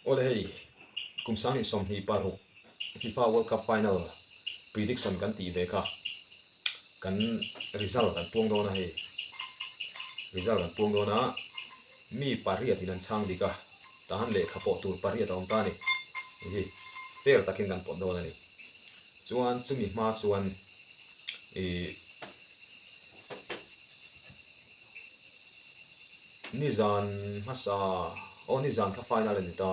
Ole hei kum sang som hi paru FIFA World Cup final prediction kan ti ve kha kan result kan puang do na hei result kan puang do na mi pariat hinan chang dika tahan le khapo tur pariat om ta ni hi fair takin kan pot do na ni chuan chumi ma chuan nizan masa o nizan kha final ni ta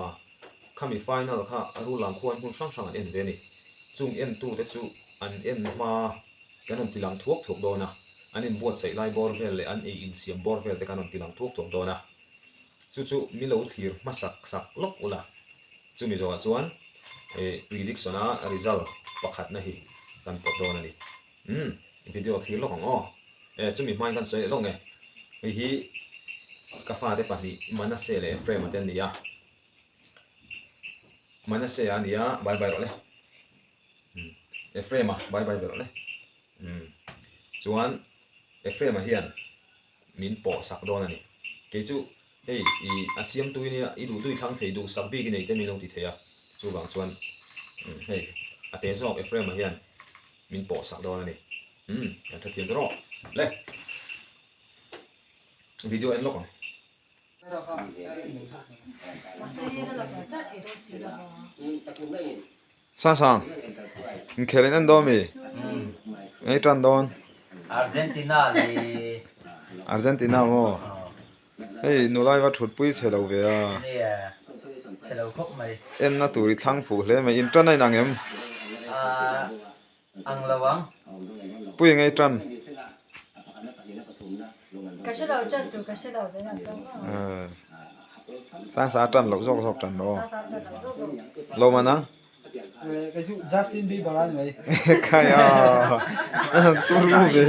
khami final kha aru lang khuan hun sang sang an en ve ni chung en tu te chu an en ma kanon tilang thuak thuk do na anin buat sei lai bor vel le an e in siam bor vel te kanon tilang thuak thuk do na chu milo thir masak sak lok ula chumi zo chuan prediction a result pakhat na hi kan pot do na ni video thir lok ang o chumi mai kan sei long hi kafa te pahni manase le frame aten ni ya manase ya ni ya bye bye ro le frame bye bye ro le chuan frame hian min po sak do na ni ke chu hei I asiam tu ni I du tui thang thei du sak bi ki nei te mi lo ti theya chu wang chuan hei ate zok frame hian min po sak do na ni ya tha thiam ro le video en lok sang sang khelin an do mi ei tran don Argentina mo hey nulai wa thut pui chelo ve a en na turi thang fu hle mai in tran ai nang em ang lawang pui ngai tran kasi daw dyan to, kasi daw sa yan. sang sa tran lok zok tran do lo ma nang cái chú Justin Bieber anh vậy kaya turu ve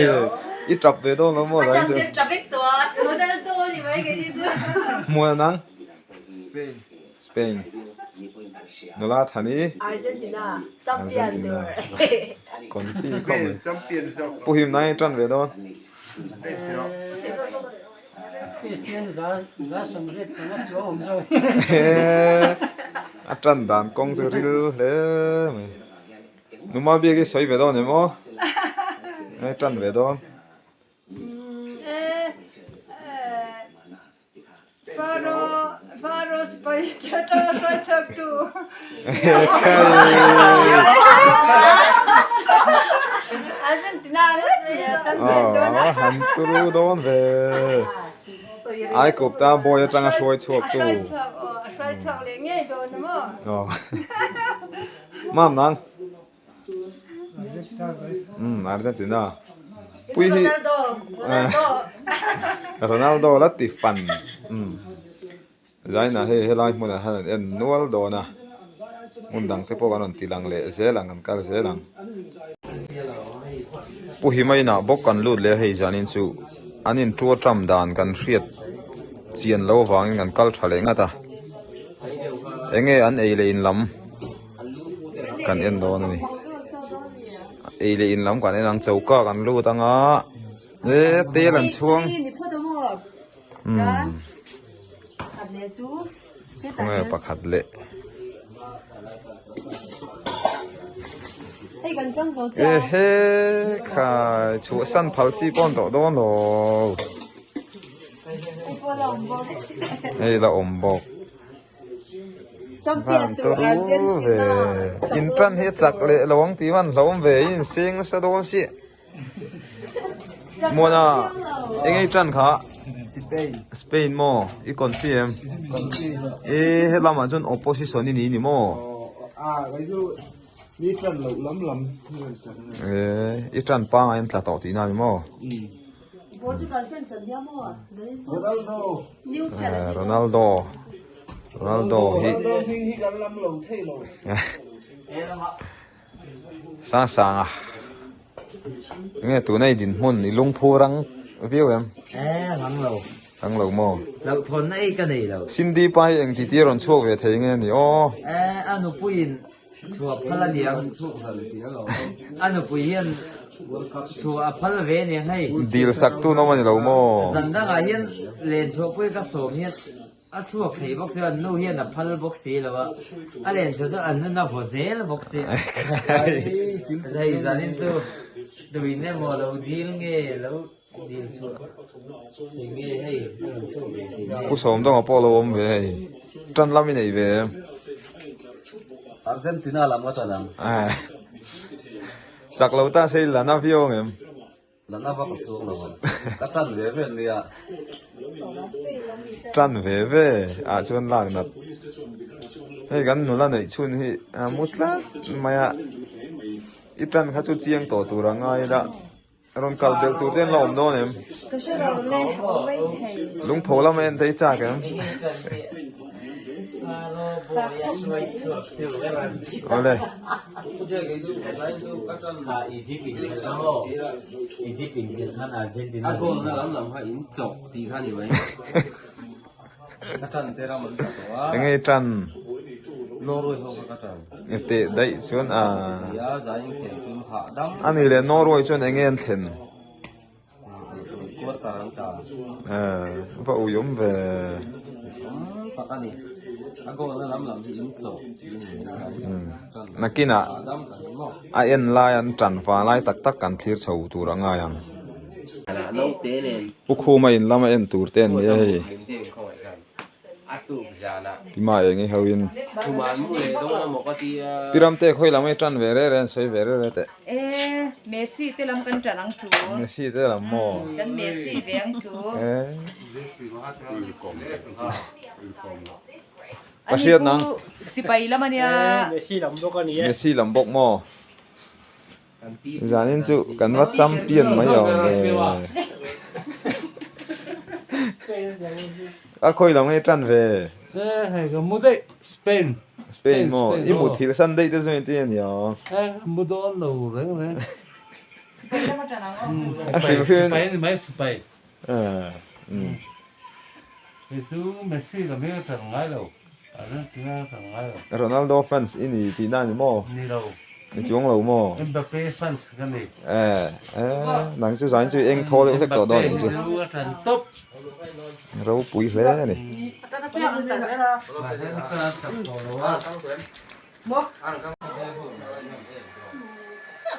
I trap ve do lo mo dai Macam dia traffic tu, modal tu ni baik kayak gitu. mo nang Spain Spain nula thani Argentina, champion tu. kon pi kom champion sao pu him nai tran ve do Christian giá sầm hết nó chúa hồng rồi tran dan kong zu ril le numa bi ge soi ve do ne mo ai tran ve do Faro sebagai jatuh rasa tu. Argentina ya champion tu. Han turu don ve ai cụp ta boy trang a soi chuộc tu Soi chuộc le ngai do namo. mam nang Argentina vậy Argentina pui hi Ronaldo. Ronaldo la ti fan zaina he helai mo na han en nual do na undang te po ganon tilang le zelang kan kal zelang pu hi mai na bok kan lut le hei zanin chu anin tu tram dan kan riat chian lo wangin kan kal thale nga ta enge an ei le in lam kan en do na ni ei le in lam kan en ang chauka kan lu tanga te lan chuang nghe pakhat le he kha chu san phal chi pon to don lo ei la ombok champion to Argentina in tran he chak le lawang ti wan hlom ve in sing sa don si mona engei tran kha Spain mo I confirm he lama jon opposition ni mo cái chú đi trần lẩu lắm I tran pa en tla to ti na mo Portugal sen sen dia mo Ronaldo Ronaldo hi hi gần lắm lẩu thay lẩu sang sang à nghe tụi này din mun ni lung phu rang view em rang lâu mo lẩu thôn ấy cái này lẩu Cindy pai eng ti ti ron chuak ve thei nge ni o anh puin chùa phật điang anh puin chùa phật về này hay deal sak tu no mani lo mo dân đã cái hiện lên chùa puin cái số hiện à chua thấy bốc xe nô hiền là phal bốc xe là vợ à liền cho anh nó vô dễ là bốc xe dây ra nên chú đuổi nè mò lâu đi nghe lâu đi chú thì nghe hay chú thì nghe cú sớm đó ngọc polo om về trăn lắm này về Argentina làm gì đó à chắc lâu ta xây là nó phiêu em là nó vào cuộc sống rồi các trăn về này à trăn về à chuan lạc nát hey gan nula này chuan hi à mutla maya ít trăn khá chút chiang tổ tù ra ngay đó ron kal bel tu ten lom do nem cái số đầu này không mấy thầy lung pho lam en thấy cha em ole Egypt bình thường đó Egypt bình thường hơn Argentina à cô nó làm hay in chọc thì khá như vậy các trận tera mình cả ngay trăn Norway không có các trận tệ đấy chuan à giá giá những kẻ chúng hạ đâm anh ấy lên Norway chuan anh em thèn quất cả anh ta và uyum về tất cả này à cô nó làm thì in chọc nakina đâm cả nó a en lai an tran fa lai tak tak kan thlir chho tur anga yang là nông tế nên ukhu mai in lama en tur ten ye hei mình thì không phải rằng à tụ già nè pima e nge hawin tụi mình mua lấy đâu là một cái thì piram te khoi lamai tran ve re ren soi ve re te Messi te lam kan tranang su Messi te lam mo kan Messi veng su Pashiat nang si pai lam ania Messi làm đâu cái này Messi lam bok mo zanin chu kan wa champion mai yo a khoi lamai tran ve hay cái mua đấy Spain Spain mo Spain, i mu thil san dei te zoi te ni yo mua đồ lâu rồi đấy si pai lam tranang a hring hrin Spain mấy Spain thì chú Messi là mấy cái thằng ngay đâu Argentina thằng ngay đâu Ronaldo fans ini ti na ni mo đi đâu ni chuang lo mo Mbappé fans cái này nang chu zain chu eng tho le tek to don chu chú cái thằng top ro pui hle ni ta na pia an tan ra mà cái thằng top đó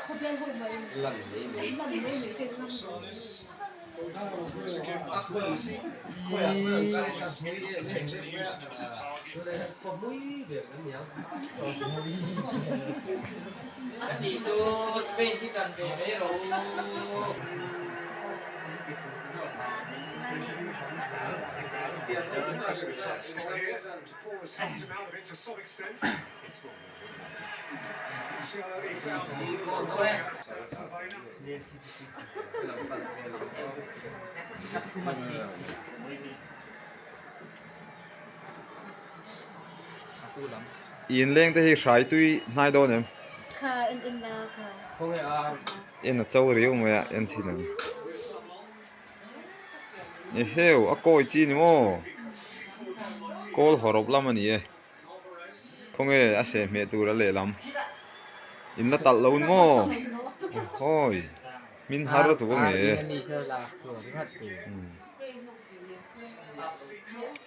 không biết hồi mấy lần đấy mấy tiền năm thì số Spain chỉ cần về đấy rồi in leng te hi hrai tui hnai do nem kha in là kha không à en a chau riu me a en chin an ni heu a koi chi ni mo kol horop lam ani e khong e a se me tur a le lam in la tal lo mo hoi min har tu ko nge đi chơi lạc sửa cái hạt tử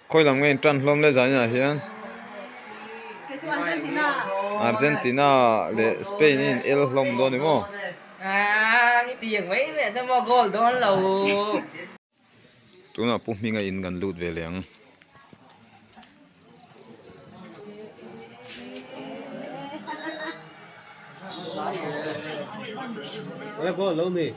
khoi lam nge tran hlom le za nya hian cái chú Argentina Argentina le Spain in el hlom do ni mo cái tiền mấy mẹ cho mo gol đó lâu tuna pu mi nga in gan lut ve leng cái cô lâu nè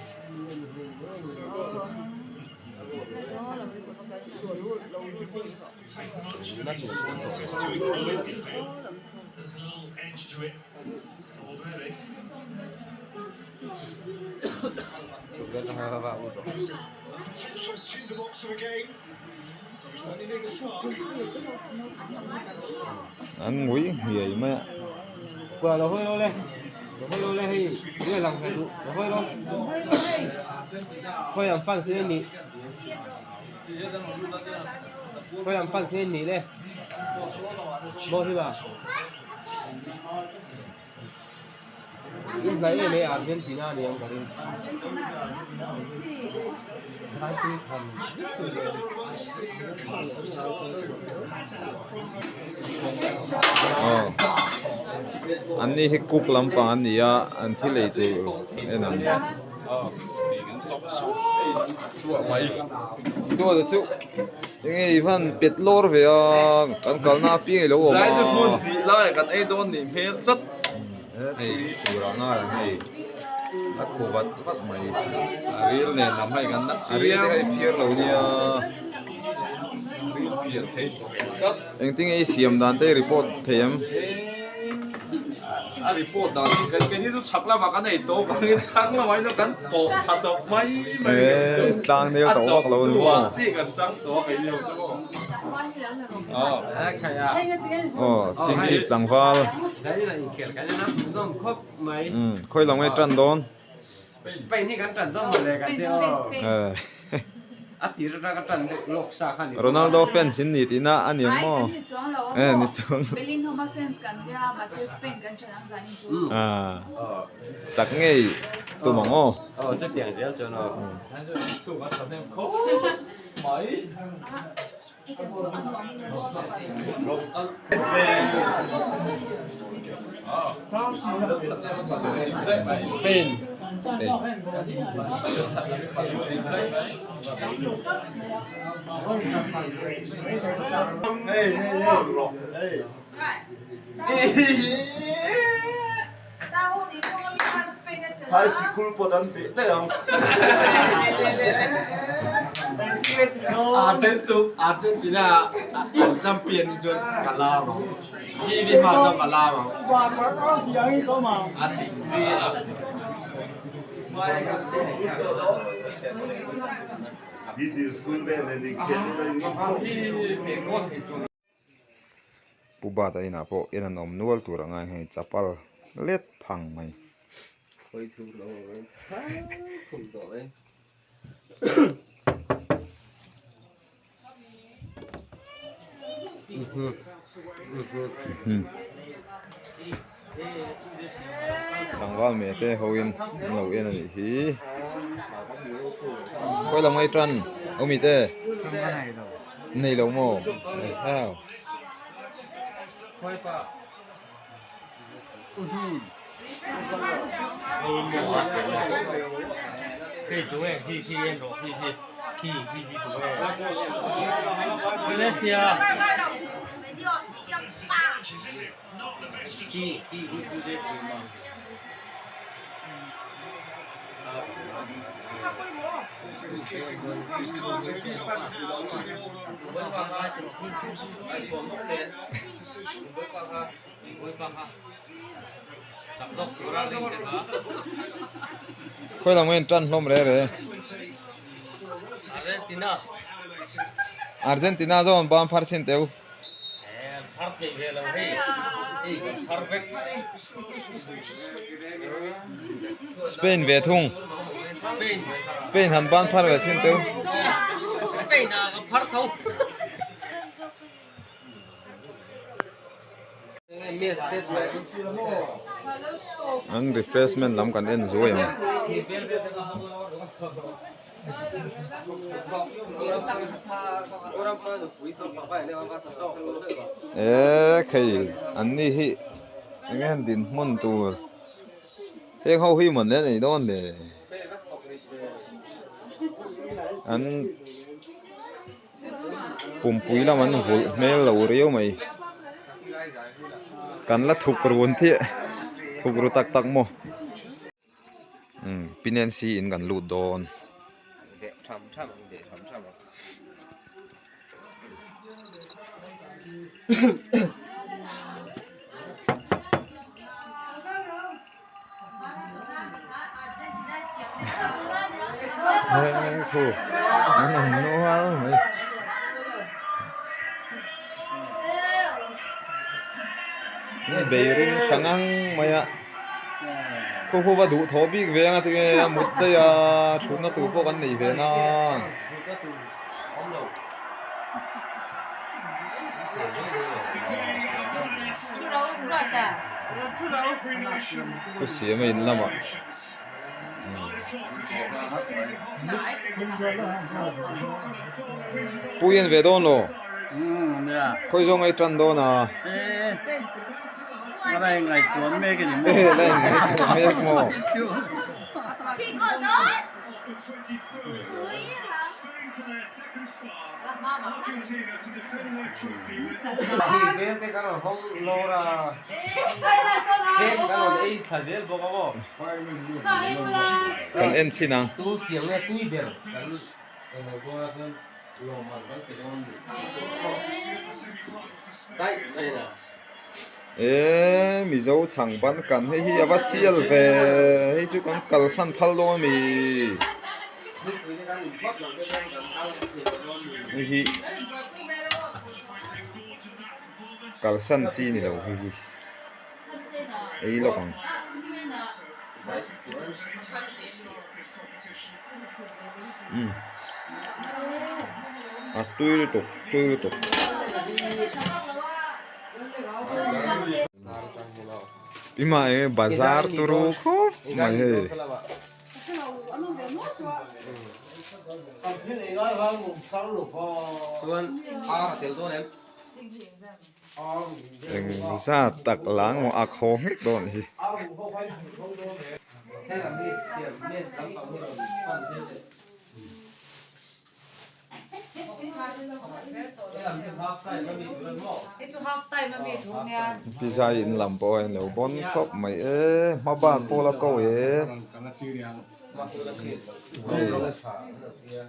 an ngui hiai ma qua là hơi lâu lên hay cái lòng phải đủ hơi lâu hơi làm phăng xuyên nhỉ hơi làm phăng xuyên nhỉ đây bao nhiêu bà In này mấy Argentina đi ông Karim. Hai tí thầm. อ๋ออันนี้ให้กุกลำปางอันนี้อ่ะอันที่เลยตัวเอ็นั่น Sủa mày. ตัวจะชุยังไงพันเป็ดโลร์เวียกันกันหน้าปีไงแล้วอ่ะ Giải cho buồn tí lại gần ấy đôn điểm phê rất. ไอ้ตัวเราหน้าไอ้นักโควัดวัดใหม่ Ariel này nằm hay gần nát อันนี้ xiêm. ไอ้เพียร์เราเนี่ย Ariel thấy. Cắt. เองติ้งไอ้เสียมดันเต้รีพอร์ตเทียม À report đó thì cáiที่รู้ชักแล้วมากันไอ้โตกันทั้งละไว้แล้วกันโตถ้าจะไม่ เอ้ยตังเดียวตัววักเราหรือเปล่า ที่กันตั้งตัวไปเดียวจะบอกอ๋อ ใครอ่ะ อ๋อชิงสิบหลังฟ้า ใช่ไหมเขียนกันนะน้องครบไหม ค่อยลองไม่จันโดน สเปนนี่กันจันต้องมาเลยกันเดียว เออ อัติระกันจันโลกสาขานี่ โรนัลโดแฟนสินนี่ตีน่าอันยังมั้งนี่จวง Belin Homa fans kan dia masih Spain kan cenang zain tu. สักไงตัวมังอ๋อ อ๋อจะเตียงเสียจนอ๋อ ตัวกันทำเนี่ยเขาไม่ สเปน 아르헨티나 챔피언 전 갈라마 TV 마저 갈라마 아티지 ปูบาตไอ้น่ะพอเอ็นนอมนวลตัวง่ายให้จับปัลเล็ดพังไหม hơi thương đâu rồi không đổi สังว่าเมเต้เขาเอ็นเราเอ็นอะไรทีค่อยลองไม่จันเอามีเต้นี่เราโม่อ้าว hơi pa cái chú em khi em rồi khi chú em Malaysia khiค่อยลองไม่จันล้มเลย Argentina อาร์เจนตินาโซนบอลพาร์เซนเตล perfect hello hey perfect สเปนเวทุง Spain สเปนหันบอลพาร์เวเซนเตล Spain là perfect miss that's right อัน refreshment ล้ำกันเอ็นสวยมั้ง orang pun ada puisi apa ini orang pasal sok เอ๊ะใครอันนี้ฮิยังไงดินมันตัวเฮ้ยเขาฮิมันเนี่ยไอ้โดนเนี่ยอันปุ่มปุ๋ยแล้วมันหัวเมลเราเรียวไหมกันละถูกกระวนที่ถูกรู้ตักโมปินเอนซีอินกันลูดโดน để thầm thầm để thầm thầm เฮ้ยครูนั่นน่ะนัวไหมนี่เบริงขังมาอ่ะครูว่าดูทอบิกเวียงอ่ะที่มุดได้อ่ะชุนน่ะตัวพวกกันนี่เวียนะ Chu đâu cũng rồi ta. กูเสียไม่เห็นแล้วอ่ะปูเย็นเวดอนโล เนี่ย คอยจงไอ้จันโดนะ อะไรไงจวนเมกันอยู่ เอ้ยได้ไงตัวเมฆโม พี่ก่อนเนาะเฮ้ยค่ะละมามา Hi, vente kanon hong lora. ใครล่ะสนะ Ken kanon ei thazel bokamo. กันเอ็นชินัง Tu siang le tui ber. Kan eno go san lo man kan ke don. Dai, ai na. เอ๊ะมีเจ้าช่างบ้านกันให้ฮีอาว่าเสียลเวให้จุกันกัลสันพัลโลมี Ni kui ni kan bot lo ke kan tau ke don. ให้ฮีกัลสันจีนี่เราให้ฮีไอ้หลอกอ่ะตุ้ยตุกพี่มาเอบาซาร์ตุรุครบมาเฮ Tuan ara tel don em. เอ็งซาตักล้างมาอักโฮงโดนฮี He la mi tiam mes lam tau ni lo pan te. He lam se half time lo mi tuan mo. ไอ้ตัว half time มันมีถุงเนี่ย พี่ชายอินลำปอยเหนียวบนครบไม่เอ๊ะมาบ้านโปละเก้าเอ๊ะ Ma tu la khet.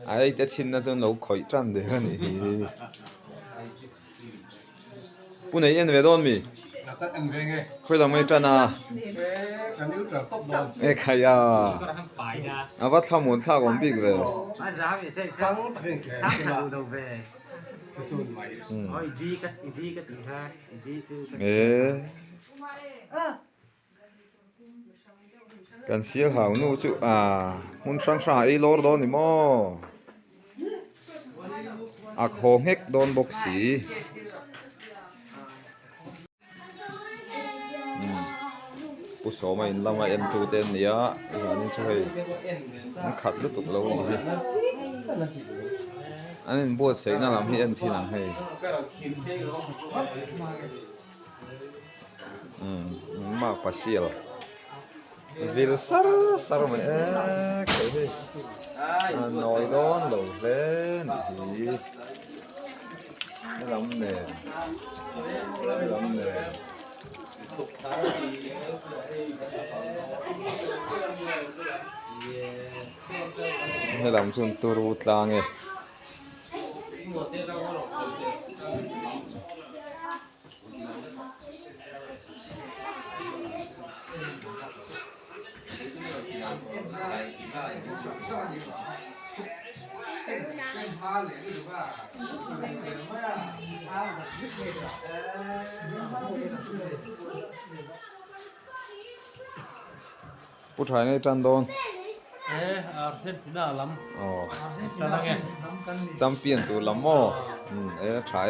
ไอ้จะชินนะจนเราคอยจันเดี๋ยวนี่ปุ่นไอ้เอ็นเวดอนมีคุยเราไม่จันอ่ะเอ้ใครอ่ะอาวัตทำหมุนท่าก่อนบิ๊กเลย มาสามใช่ใช่ช้างขาดูเว้ยอ๋ออีดีก็ตีท่าอีดีชื่อ เอ๊ะกันเสียหาวนู่จุมุนสังสารไอ้ลอร์โดนนี่มั้งอักโฮงเฮกโดนบกสีผู้สมัยเรามาเอ็นตูเต็นเนี่ยอันนี้ช่วยมันขัดลุตุกเราอีกอันนี้บัวเสกน่าลำให้เอ็นซีนังให้มากปัสเซียลวิลซาร์มาเอ๊ะเคยให้น้อยโดนหลงเล่นทีไม่ลำเนี่ยไม่ลำเนี่ยให้ลำส่วนตัวรูตลางไงผู้ชายในจันโดน อาร์เซนตินาล้ อ๋อ ำจันนั่งไง จำเปลี่ยนตัวลำหม้อถ่าย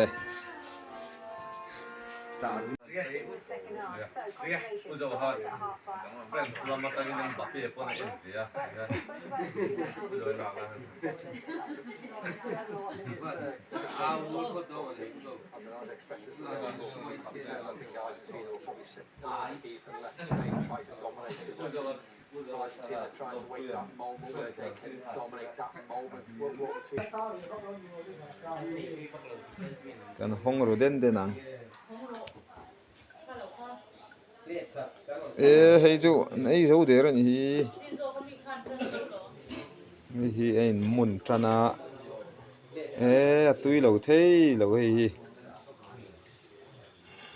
กันห้องรูเด่นเดนังให้จูไอ้จูเดี๋ยวนี่นี่ไอ้มุนจันนะตุยเราเท่เราเฮ้ย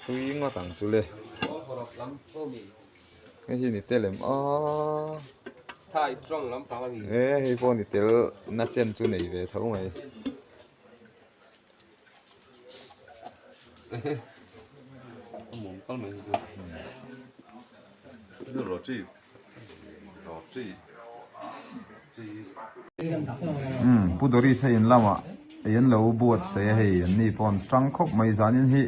ตุยงอตังสุเลยไอ้ที่นี่เตลมอ๋อ Thai trong lắm phá gì. ให้พวกนี่เตลน่าเจนจุนไหนเว้ยเท่าไหร่ muốn con mình Nó rõ chi. Rõ chi.ผู้ดรีใช้ยันลำอ่ะยันเราบวชใช้ให้ยันนี่ปอนจังคบไม่จานินฮี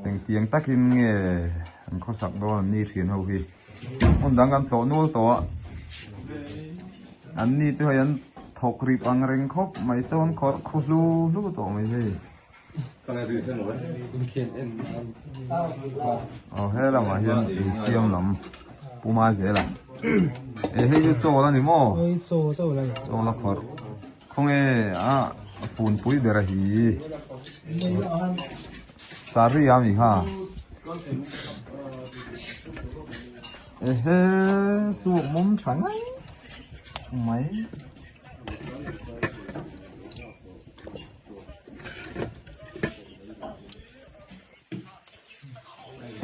tiếng tiếng tắc in nghe anh có sạc đó ni thiền hậu hi ông đang ăn tổ nuôi tổ anh ni cho anh thọc rịp ăn rừng khóc mày cho anh khó khó lu lu tổ mày gì hay là mà hiện bị xiêm lắm puma dễ là hay như chỗ đó nè mò chỗ là khó không nghe à phun bụi để ra hi sari ami ha su mum chẳng ấy mấy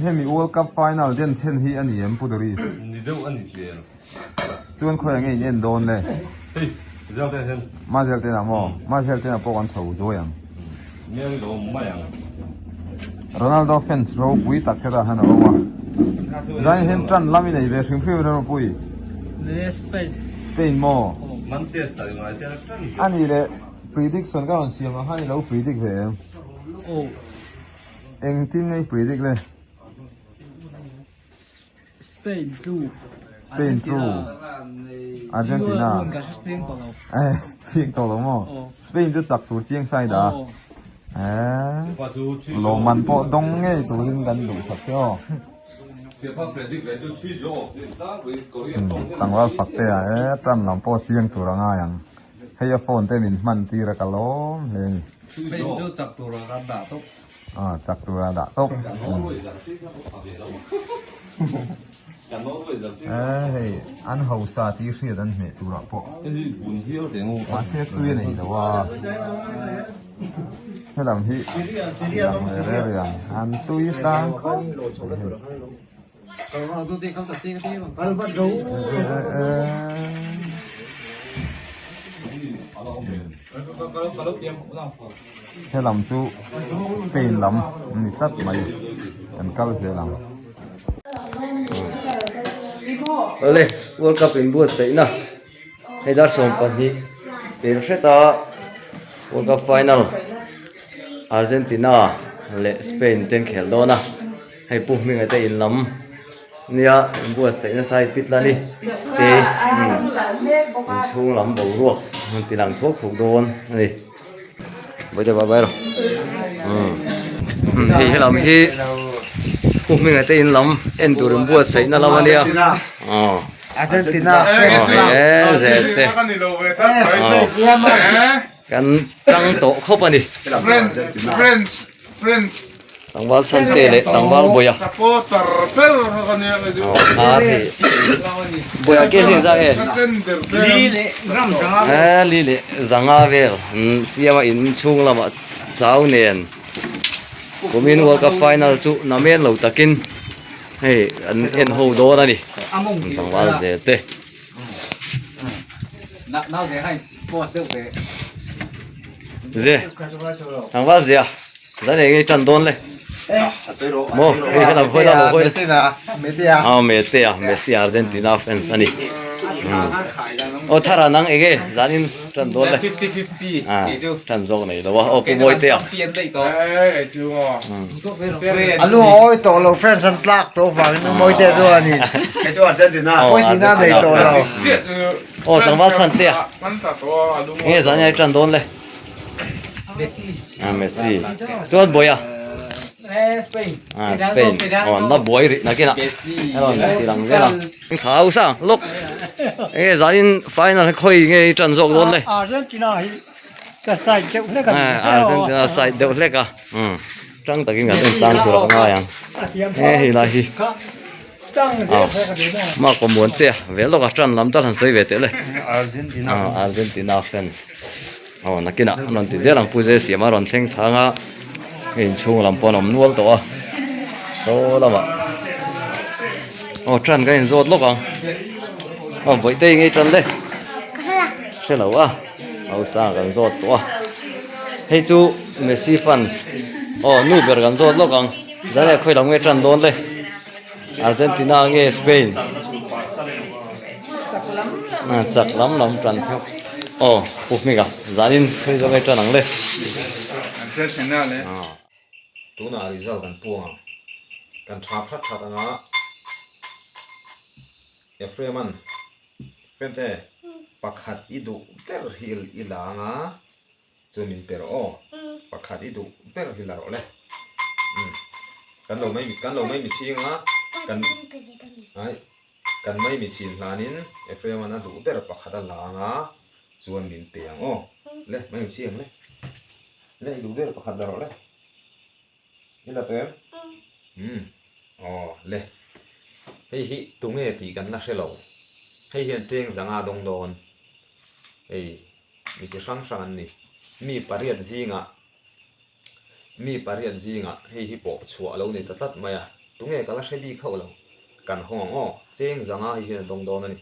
mi World Cup final den sen hi ani em pudori ni đâu anh đi về chuan khoi nge yen don le giao thế hen ma zel te na mo ma zel te na po kan chho zo yang nghe đồ mà yang Ronaldo fans ro pui tak khera han oma zai hen tran lami nei ve thim phiu ro pui Spain mo Manchester United ani le prediction ka on siam ha ni lo predict ve eng tin nei predict le Spain through Argentina tiếng tàu lắm không Spain rất chặt tụi chiên sai đã lò mặn po đông nghe tụi linh gần đủ sạch cho tăng vào phát tệ trăm làm po chiên tụi ra ngay yang hay phone tên mình mặn tì ra cả lố lên chặt tụi ra đã tốt anh hậu sa tí phía anh mẹ tụi ra po mà xe tuy này đâu à thế làm hi làm về đây anh tuy ta thế làm chú Spain lắm mình rất mày anh cao sẽ làm Ole World Cup in buat sei na hay da som pan hi perfect World Cup final Argentina le Spain ten khel do na hay pu mi ngai te in lam nia in buat sei na sai pit la ni te in chung lam bo ruak man ti lang thok thok don ni bây giờ bye rồi hi lam hi pu mi ngai te in lam en tur in buat sei na lam ania Argentina zete kan tang to khop ani Friends tang wal san te le tang wal boya supporter per kanya thì boya ke sin za e li le zanga vel siama in chung lama chau nen Women World Cup final chu namen lo takin hey an en ho do na ni tang wal zete nào sẽ hay post được về ze tang wal ze za le ngai tan don le mo cái làm khôi làm khôi Messi Argentina fans ani ô thara nang ege zanin tan don le 50-50 tan zong này đó ô cũng moi te alo oi to lo friends and luck to vang moi te zo ani cái chỗ Argentina Argentina này to lo ô tang wal san te nghe zanya tan don le Messi chuan boya Spain Spain nó boy ri na kina hello Messi lang ve lang thau sang look e zanin final khoi nge tan zong don le Argentina cái sai chịu lấy cái Argentina side deuh hleka trăng takin ga tan tur nga yang hi la hi ma ko mon te ve lo ka tran lam tal han sei ve te le Argentina fan nakina non ti zelang puje siama ron thleng thanga in chung lam pon om nual to a to lama tran ga in zot lokang boi te ngai tran le se lo a au sa gan zot to a hei chu Messi fans nu ber gan zot lokang zale khoi lam ngai tran don le Argentina nge Spain chak lam tran pheo pu mi ga zanin khoi zo ngai tran ang le Argentina le tuna result kan puang kan thap that that anga Efreman pente pakhat idu per hil ilanga chumin per o pakhat idu per hilaro le kan lo mai mi chinga kan ai kan mai mi chin hlanin Efreman adu per pakhat langa chuan min peang o le mai mi ching le idu per pakhat daro le ila tem le hei hi tunge ti kan la hrelo hei hian cheng zanga dong don ei mi chi sang sang an ni mi pariat zinga hei hi po chua lo ni tatlat maya tunge kala hrebi khau lo kan hong o cheng zanga hi hian dong don ani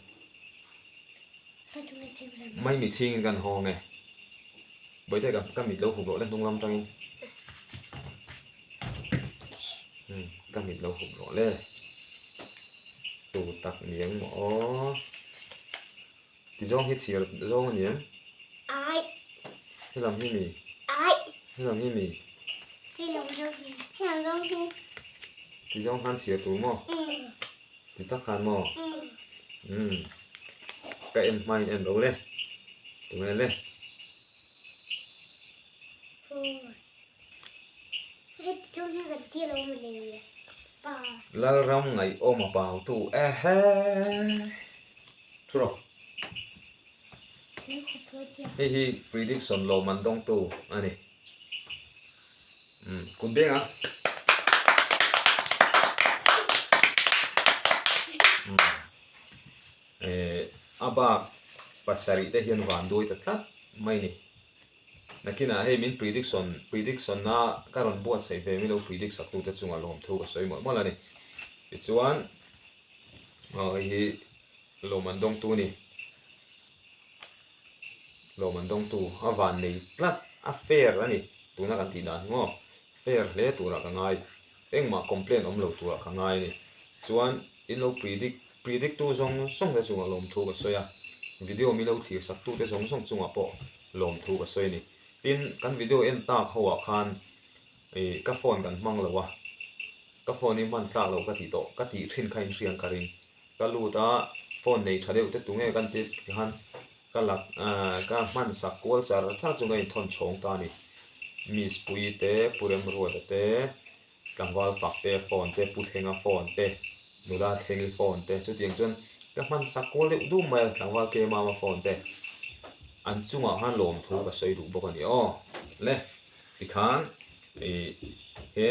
mai mi ching kan hong e boi te ka mi lo hu lo le nung lam tang ka mi lo hu lo le tu tak miếng mo thì dong hết chiều dong anh em ai thế làm gì mì thế làm gì mì thì dong han chiều tú mo thì tắc han mo cái em mai em đâu lên tụi em lên la ram ngày ôm mà bảo tu thu rồi hi prediction lo man dong tu ani kun beng à aba pasari te hian van doi ta tlat mai ni nakina he min prediction na karon buat sei ve mi lo predict sak tu te chunga lom thu ka soi mo mo la ni chuan hi lo man dong tu ni lo man dong tu awan nei tlat a fair ani tuna kan ti dan ngo fair le tura ka ngai engma complain om lo tura ka ngai ni chuan in lo predict tu zong song le chunga lom thu ka soya video mi lo thir sak tu te zong chunga po lom thu ka soi ni tin kan video en ta khawa khan ka phone kan mang lo wa ka phone ni man ta lo ka ti to ka ti thin khain riang ka ring ka lu ta phone nei thadeu te tunge kan ti han ka lak ka man sak kol char cha chu ngai thon chong ta ni mis pui te purem ro te kangwal fak te phone te pu thenga phone te nula thengi phone te chu tiang chun ka man sak kol le du mai kangwal ke ma phone te an chunga han lom thu ka sei du bok ani le tikhan he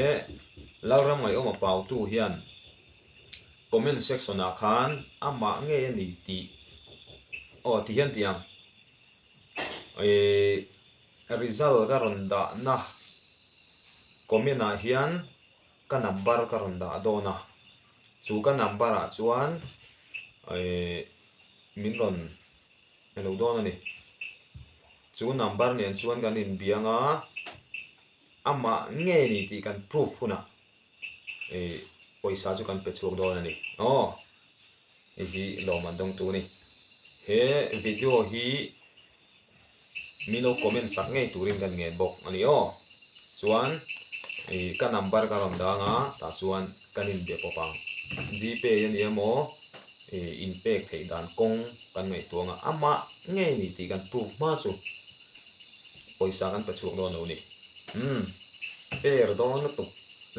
lauram ngai oma pau tu hian comment section a khan ama nge ni ti ti hian tiang result ka ronda na comment a hian ka number ka ronda dona chu ka number a chuan min ron hello don ani chu number nen chuan kan in bianga ama nge ni ti kan proof huna poisa chu kan pe chuak don ani hi lo man dong tu ni he video hi mino comment sak ngei turin kan ngen bok ani chuan ka number ka ram danga ta chuan kan in be popang gpay ani emo in pek thei dan kong kan ngai tuanga ama nge ni ti kan proof ma chu poisa kan pe chuak don ni fair don tu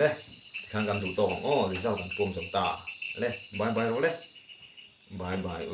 le khang kan tu tong result kan pum som ta le bye bye le bye bye